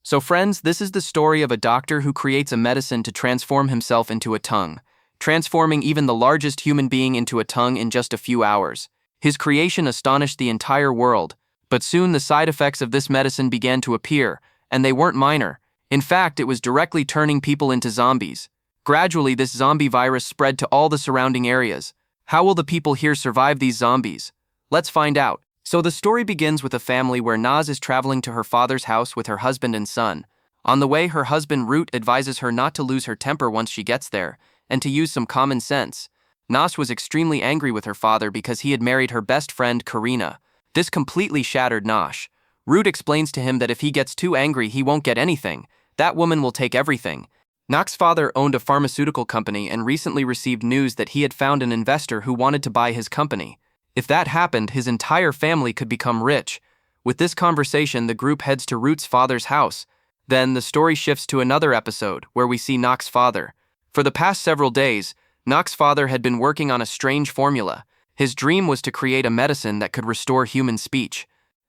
So friends, this is the story of a doctor who creates a medicine to transform himself into a tongue, transforming even the largest human being into a tongue in just a few hours. His creation astonished the entire world, but soon the side effects of this medicine began to appear, and they weren't minor. In fact, it was directly turning people into zombies. Gradually, this zombie virus spread to all the surrounding areas. How will the people here survive these zombies? Let's find out. So the story begins with a family where Naz is traveling to her father's house with her husband and son. On the way, her husband Root advises her not to lose her temper once she gets there, and to use some common sense. Naz was extremely angry with her father because he had married her best friend Karina. This completely shattered Nash. Root explains to him that if he gets too angry, he won't get anything. That woman will take everything. Nak's father owned a pharmaceutical company and recently received news that he had found an investor who wanted to buy his company. If that happened, his entire family could become rich. With this conversation, the group heads to Root's father's house. Then the story shifts to another episode where we see Nak's father. For the past several days, Nak's father had been working on a strange formula. His dream was to create a medicine that could restore human speech.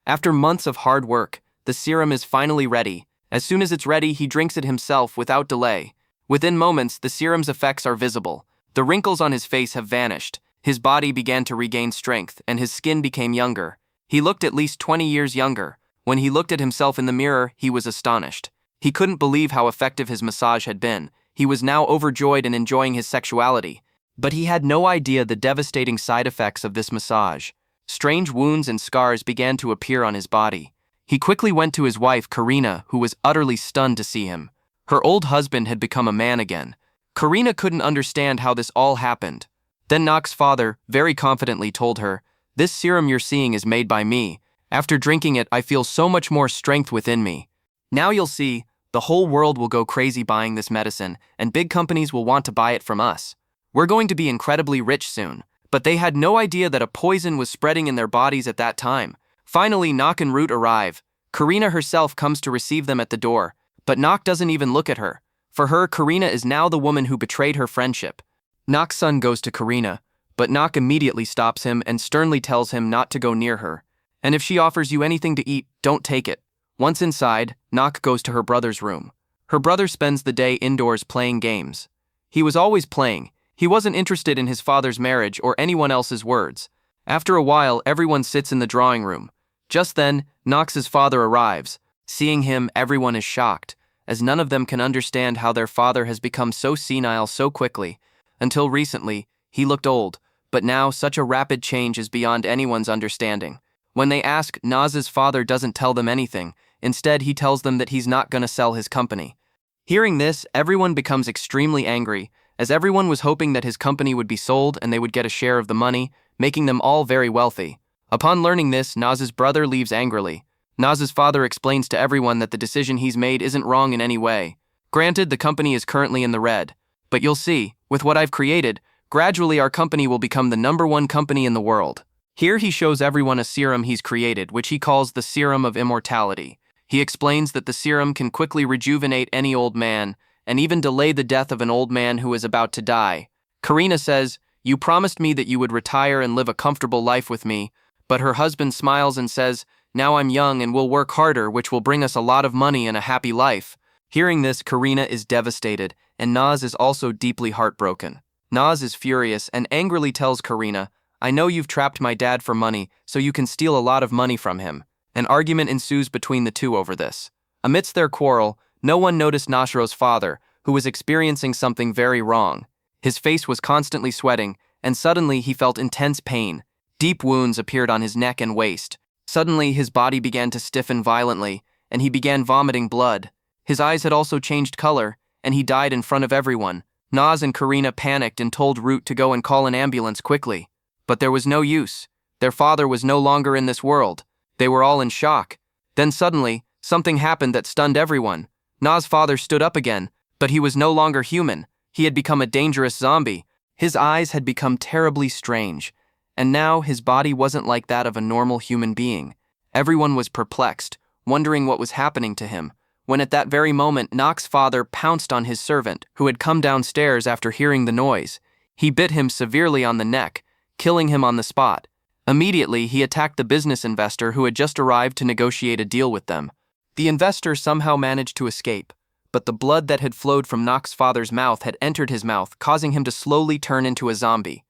After months of hard work, the serum is finally ready. As soon as it's ready, he drinks it himself without delay. Within moments, the serum's effects are visible. The wrinkles on his face have vanished. His body began to regain strength, and his skin became younger. He looked at least 20 years younger. When he looked at himself in the mirror, he was astonished. He couldn't believe how effective his massage had been. He was now overjoyed and enjoying his sexuality. But he had no idea the devastating side effects of this massage. Strange wounds and scars began to appear on his body. He quickly went to his wife, Karina, who was utterly stunned to see him. Her old husband had become a man again. Karina couldn't understand how this all happened. Then Nak's father very confidently told her, "This serum you're seeing is made by me. After drinking it, I feel so much more strength within me. Now you'll see, the whole world will go crazy buying this medicine, and big companies will want to buy it from us. We're going to be incredibly rich soon." But they had no idea that a poison was spreading in their bodies at that time. Finally, Nak and Root arrive. Karina herself comes to receive them at the door, but Nak doesn't even look at her. For her, Karina is now the woman who betrayed her friendship. Nak's son goes to Karina, but Nak immediately stops him and sternly tells him not to go near her. And if she offers you anything to eat, don't take it. Once inside, Nak goes to her brother's room. Her brother spends the day indoors playing games. He was always playing. He wasn't interested in his father's marriage or anyone else's words. After a while, everyone sits in the drawing room. Just then, Knox's father arrives. Seeing him, everyone is shocked, as none of them can understand how their father has become so senile so quickly. Until recently, he looked old, but now such a rapid change is beyond anyone's understanding. When they ask, Naz's father doesn't tell them anything. Instead, he tells them that he's not going to sell his company. Hearing this, everyone becomes extremely angry, as everyone was hoping that his company would be sold and they would get a share of the money, making them all very wealthy. Upon learning this, Naz's brother leaves angrily. Naz's father explains to everyone that the decision he's made isn't wrong in any way. Granted, the company is currently in the red, but you'll see, with what I've created, gradually our company will become the #1 company in the world. Here he shows everyone a serum he's created, which he calls the Serum of Immortality. He explains that the serum can quickly rejuvenate any old man, and even delay the death of an old man who is about to die. Karina says, "You promised me that you would retire and live a comfortable life with me," but her husband smiles and says, "Now I'm young and will work harder, which will bring us a lot of money and a happy life." Hearing this, Karina is devastated, and Naz is also deeply heartbroken. Naz is furious and angrily tells Karina, "I know you've trapped my dad for money, so you can steal a lot of money from him." An argument ensues between the two over this. Amidst their quarrel, no one noticed Nashro's father, who was experiencing something very wrong. His face was constantly sweating, and suddenly he felt intense pain. Deep wounds appeared on his neck and waist. Suddenly, his body began to stiffen violently, and he began vomiting blood. His eyes had also changed color, and he died in front of everyone. Naz and Karina panicked and told Root to go and call an ambulance quickly. But there was no use. Their father was no longer in this world. They were all in shock. Then suddenly, something happened that stunned everyone. Naz's father stood up again, but he was no longer human. He had become a dangerous zombie. His eyes had become terribly strange, and now his body wasn't like that of a normal human being. Everyone was perplexed, wondering what was happening to him, when at that very moment Nak's father pounced on his servant, who had come downstairs after hearing the noise. He bit him severely on the neck, killing him on the spot. Immediately, he attacked the business investor who had just arrived to negotiate a deal with them. The investor somehow managed to escape, but the blood that had flowed from Nock's father's mouth had entered his mouth, causing him to slowly turn into a zombie.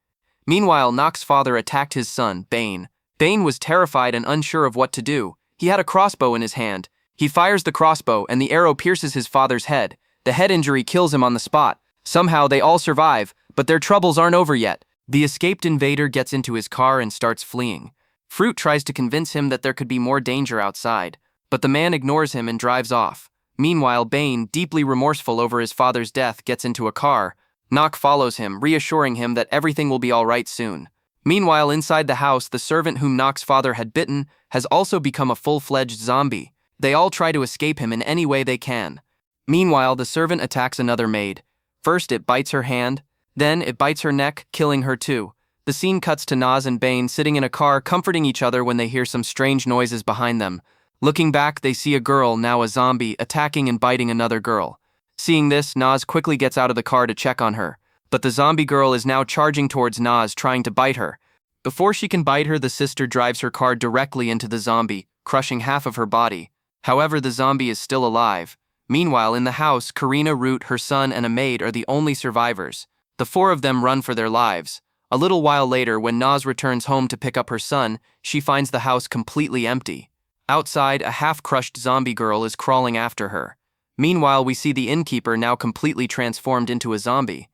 Meanwhile, Nock's father attacked his son, Bane. Bane was terrified and unsure of what to do. He had a crossbow in his hand. He fires the crossbow and the arrow pierces his father's head. The head injury kills him on the spot. Somehow they all survive, but their troubles aren't over yet. The escaped invader gets into his car and starts fleeing. Fruit tries to convince him that there could be more danger outside, but the man ignores him and drives off. Meanwhile, Bane, deeply remorseful over his father's death, gets into a car. Nock follows him, reassuring him that everything will be all right soon. Meanwhile, inside the house, the servant whom Nock's father had bitten has also become a full-fledged zombie. They all try to escape him in any way they can. Meanwhile, the servant attacks another maid. First, it bites her hand, then it bites her neck, killing her too. The scene cuts to Naz and Bane sitting in a car comforting each other when they hear some strange noises behind them. Looking back, they see a girl, now a zombie, attacking and biting another girl. Seeing this, Naz quickly gets out of the car to check on her, but the zombie girl is now charging towards Naz, trying to bite her. Before she can bite her, the sister drives her car directly into the zombie, crushing half of her body. However, the zombie is still alive. Meanwhile, in the house, Karina, Root, her son, and a maid are the only survivors. The four of them run for their lives. A little while later, when Naz returns home to pick up her son, she finds the house completely empty. Outside, a half-crushed zombie girl is crawling after her. Meanwhile, we see the innkeeper now completely transformed into a zombie.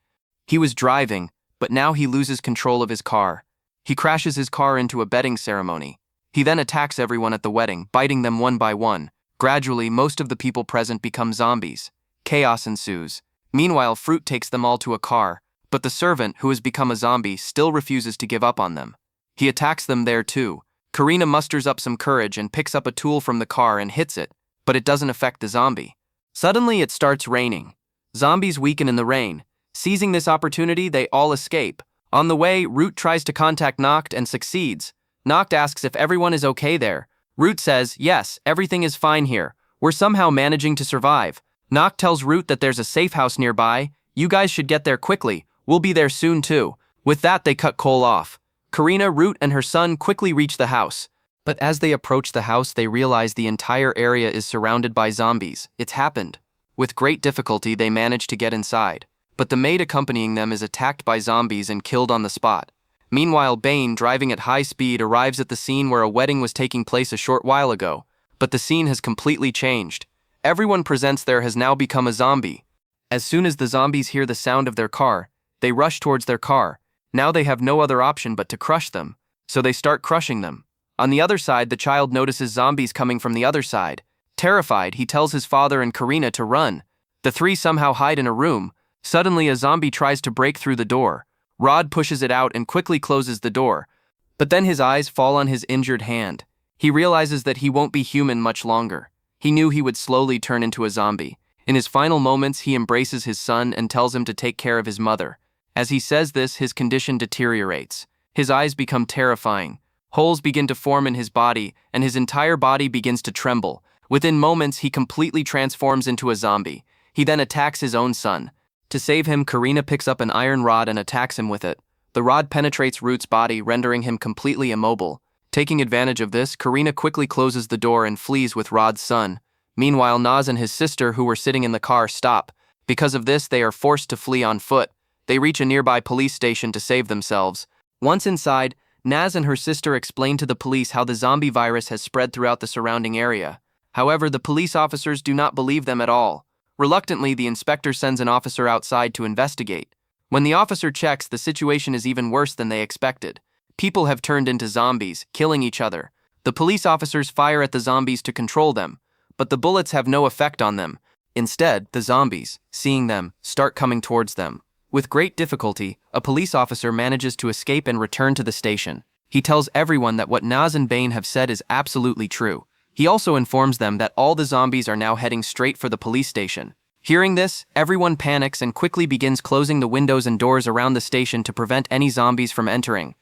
He was driving, but now he loses control of his car. He crashes his car into a wedding ceremony. He then attacks everyone at the wedding, biting them one by one. Gradually, most of the people present become zombies. Chaos ensues. Meanwhile, Fruit takes them all to a car, but the servant, who has become a zombie, still refuses to give up on them. He attacks them there too. Karina musters up some courage and picks up a tool from the car and hits it, but it doesn't affect the zombie. Suddenly, it starts raining. Zombies weaken in the rain. Seizing this opportunity, they all escape. On the way, Root tries to contact Nock and succeeds. Nock asks if everyone is okay there. Root says, yes, everything is fine here. We're somehow managing to survive. Nock tells Root that there's a safe house nearby. You guys should get there quickly. We'll be there soon too. With that, they cut Cole off. Karina, Root, and her son quickly reach the house. But as they approach the house, they realize the entire area is surrounded by zombies. It's happened. With great difficulty, they manage to get inside. But the maid accompanying them is attacked by zombies and killed on the spot. Meanwhile, Bane, driving at high speed, arrives at the scene where a wedding was taking place a short while ago. But the scene has completely changed. Everyone present there has now become a zombie. As soon as the zombies hear the sound of their car, they rush towards their car. Now they have no other option but to crush them, so they start crushing them. On the other side, the child notices zombies coming from the other side. Terrified, he tells his father and Karina to run. The three somehow hide in a room. Suddenly, a zombie tries to break through the door. Rod pushes it out and quickly closes the door. But then his eyes fall on his injured hand. He realizes that he won't be human much longer. He knew he would slowly turn into a zombie. In his final moments, he embraces his son and tells him to take care of his mother. As he says this, his condition deteriorates. His eyes become terrifying. Holes begin to form in his body, and his entire body begins to tremble. Within moments, he completely transforms into a zombie. He then attacks his own son. To save him, Karina picks up an iron rod and attacks him with it. The rod penetrates Root's body, rendering him completely immobile. Taking advantage of this, Karina quickly closes the door and flees with Rod's son. Meanwhile, Naz and his sister, who were sitting in the car, stop. Because of this, they are forced to flee on foot. They reach a nearby police station to save themselves. Once inside, Naz and her sister explain to the police how the zombie virus has spread throughout the surrounding area. However, the police officers do not believe them at all. Reluctantly, the inspector sends an officer outside to investigate. When the officer checks, the situation is even worse than they expected. People have turned into zombies, killing each other. The police officers fire at the zombies to control them, but the bullets have no effect on them. Instead, the zombies, seeing them, start coming towards them. With great difficulty, a police officer manages to escape and return to the station. He tells everyone that what Naz and Bane have said is absolutely true. He also informs them that all the zombies are now heading straight for the police station. Hearing this, everyone panics and quickly begins closing the windows and doors around the station to prevent any zombies from entering.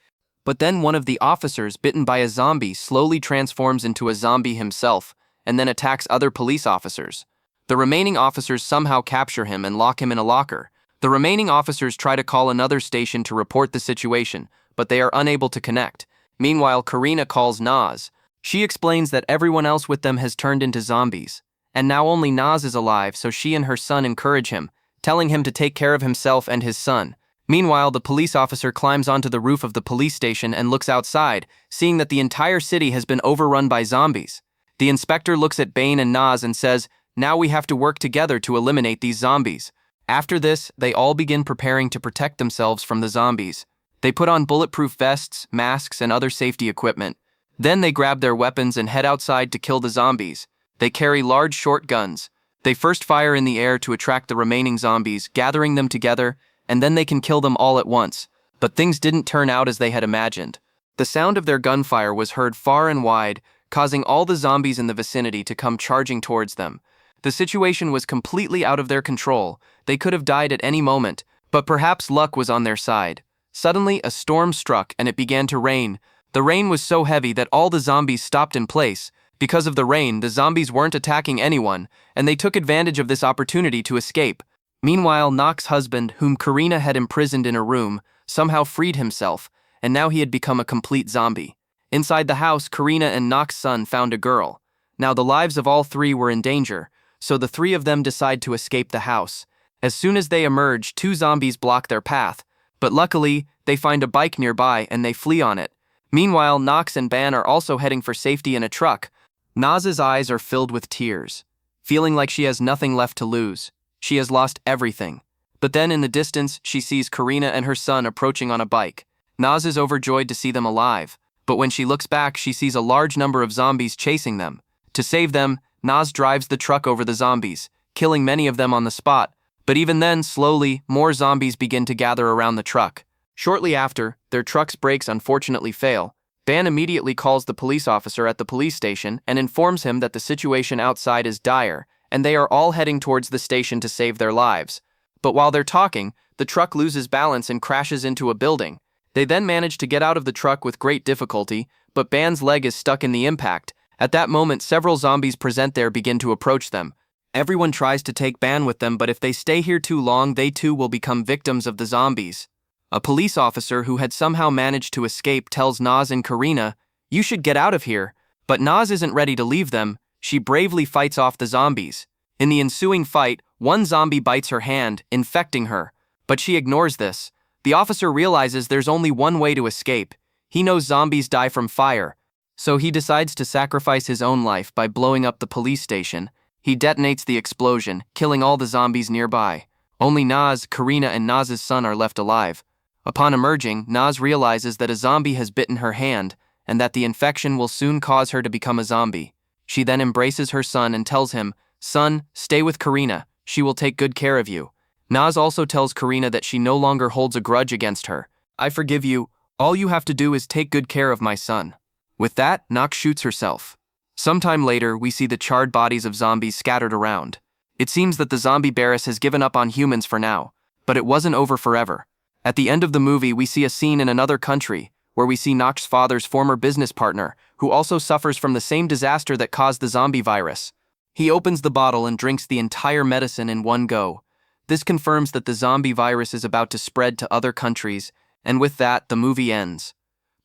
But then one of the officers, bitten by a zombie, slowly transforms into a zombie himself and then attacks other police officers. The remaining officers somehow capture him and lock him in a locker. The remaining officers try to call another station to report the situation, but they are unable to connect. Meanwhile, Karina calls Naz. She explains that everyone else with them has turned into zombies. and now only Naz is alive, so she and her son encourage him, telling him to take care of himself and his son. Meanwhile, the police officer climbs onto the roof of the police station and looks outside, seeing that the entire city has been overrun by zombies. The inspector looks at Bane and Naz and says, "Now we have to work together to eliminate these zombies." After this, they all begin preparing to protect themselves from the zombies. They put on bulletproof vests, masks, and other safety equipment. Then they grab their weapons and head outside to kill the zombies. They carry large short guns. They first fire in the air to attract the remaining zombies, gathering them together, and then they can kill them all at once. But things didn't turn out as they had imagined. The sound of their gunfire was heard far and wide, causing all the zombies in the vicinity to come charging towards them. The situation was completely out of their control. They could have died at any moment, but perhaps luck was on their side. Suddenly, a storm struck and it began to rain. The rain was so heavy that all the zombies stopped in place. Because of the rain, the zombies weren't attacking anyone, and they took advantage of this opportunity to escape. Meanwhile, Nox's husband, whom Karina had imprisoned in a room, somehow freed himself, and now he had become a complete zombie. Inside the house, Karina and Nox's son found a girl. Now the lives of all three were in danger, so the three of them decide to escape the house. As soon as they emerge, two zombies block their path, but luckily, they find a bike nearby and they flee on it. Meanwhile, Nox and Ban are also heading for safety in a truck. Naz's eyes are filled with tears, feeling like she has nothing left to lose. She has lost everything. But then in the distance, she sees Karina and her son approaching on a bike. Naz is overjoyed to see them alive, but when she looks back, she sees a large number of zombies chasing them. To save them, Naz drives the truck over the zombies, killing many of them on the spot. But even then, slowly, more zombies begin to gather around the truck. Shortly after, their truck's brakes unfortunately fail. Ban immediately calls the police officer at the police station and informs him that the situation outside is dire, and they are all heading towards the station to save their lives. But while they're talking, the truck loses balance and crashes into a building. They then manage to get out of the truck with great difficulty, but Ban's leg is stuck in the impact. At that moment, several zombies present there begin to approach them. Everyone tries to take Ban with them, but if they stay here too long, they too will become victims of the zombies. A police officer who had somehow managed to escape tells Naz and Karina, "You should get out of here." But Naz isn't ready to leave them. She bravely fights off the zombies. In the ensuing fight, one zombie bites her hand, infecting her. But she ignores this. The officer realizes there's only one way to escape. He knows zombies die from fire, so he decides to sacrifice his own life by blowing up the police station. He detonates the explosion, killing all the zombies nearby. Only Naz, Karina, and Naz's son are left alive. Upon emerging, Naz realizes that a zombie has bitten her hand and that the infection will soon cause her to become a zombie. She then embraces her son and tells him, "Son, stay with Karina. She will take good care of you." Naz also tells Karina that she no longer holds a grudge against her. "I forgive you. All you have to do is take good care of my son." With that, Nox shoots herself. Sometime later, we see the charred bodies of zombies scattered around. It seems that the zombie Barris has given up on humans for now, but it wasn't over forever. At the end of the movie, we see a scene in another country, where we see Nox's father's former business partner, who also suffers from the same disaster that caused the zombie virus. He opens the bottle and drinks the entire medicine in one go. This confirms that the zombie virus is about to spread to other countries, and with that, the movie ends.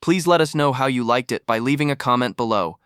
Please let us know how you liked it by leaving a comment below.